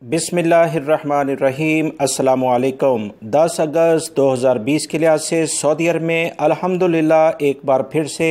بسم اللہ الرحمن الرحیم۔ السلام علیکم۔ 10 اگست 2020 کے لحاظ سے سعودی عرب میں الحمدللہ ایک بار پھر سے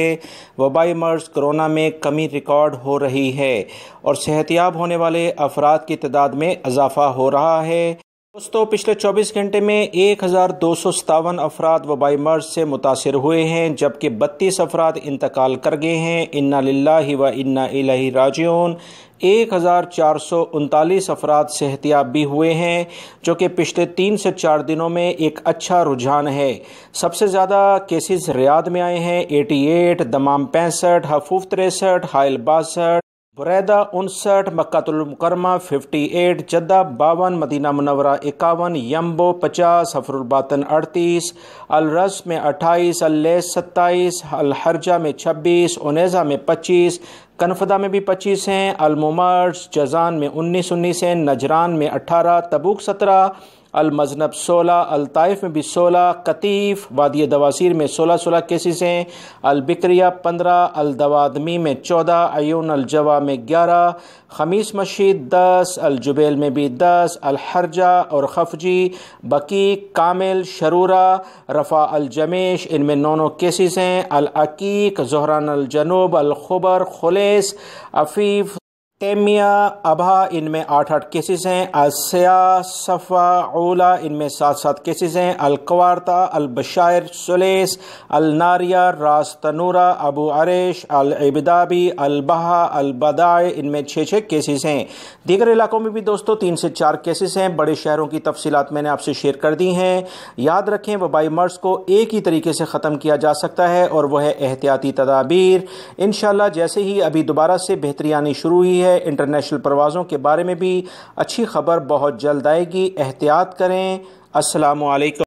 وبائی مرض کرونا میں کمی ریکارڈ ہو رہی ہے اور صحت یاب ہونے والے افراد کی تعداد میں اضافہ ہو رہا ہے۔ دوستوں، پچھلے 24 گھنٹے میں 1257 افراد وبائی مرض سے متاثر ہوئے ہیں، جبکہ 32 افراد انتقال کر گئے ہیں۔ انا للہ و انا الیہ راجعون۔ 1439 افراد صحت یاب بھی ہوئے ہیں، جو کہ پچھلے 3 سے 4 دنوں میں ایک اچھا رجحان ہے۔ سب سے زیادہ کیسز ریاض میں آئے ہیں 88، دمام 65، حفوف 63، حائل 62، بریدہ 59، مکہ المکرمہ 58، جدہ 52، مدینہ منورہ 51، یمبو 50، حفر الباطن 38، الرز میں 28، اللیث 27، الحرجہ میں 26، انیزہ میں 25، کنفدہ میں بھی 25 ہیں، الممرز جازان میں 19 ہیں، نجران میں 18، تبوک 17، المزنب 16، الطائف میں بھی 16، قطیف وادی دواسیر میں 16 کیسز ہیں، البکریہ 15، الدوادمی میں 14، عیون الجوا میں 11، خمیس مشید 10، الجبیل میں بھی 10، الحرجہ اور خفجی، بقی، کامل، شرورہ، رفع الجمیش ان میں 9 کیسز ہیں، العقیق، زہران الجنوب، الخبر، خلیس، عفیف، تیمیہ، ابہا ان میں 8 کیسز ہیں، اسیا، صفا، اولا ان میں 7 کیسز ہیں، القوارتا، البشائر، سلیس، الناریہ، راس تنورہ، ابو عریش، العبدابی، البہا، البدائے ان میں 6 کیسز ہیں۔ دیگر علاقوں میں بھی دوستوں 3 سے 4 کیسز ہیں۔ بڑے شہروں کی تفصیلات میں نے آپ سے شیئر کر دی ہیں۔ یاد رکھیں، وبائی مرض کو ایک ہی طریقے سے ختم کیا جا سکتا ہے، اور وہ ہے احتیاطی تدابیر۔ انشاءاللہ جیسے ہی ابھی دوبارہ سے بہتری آنی شروع ہوئی ہے، انٹرنیشنل پروازوں کے بارے میں بھی اچھی خبر بہت جلد آئے گی۔ احتیاط کریں۔ السلام علیکم۔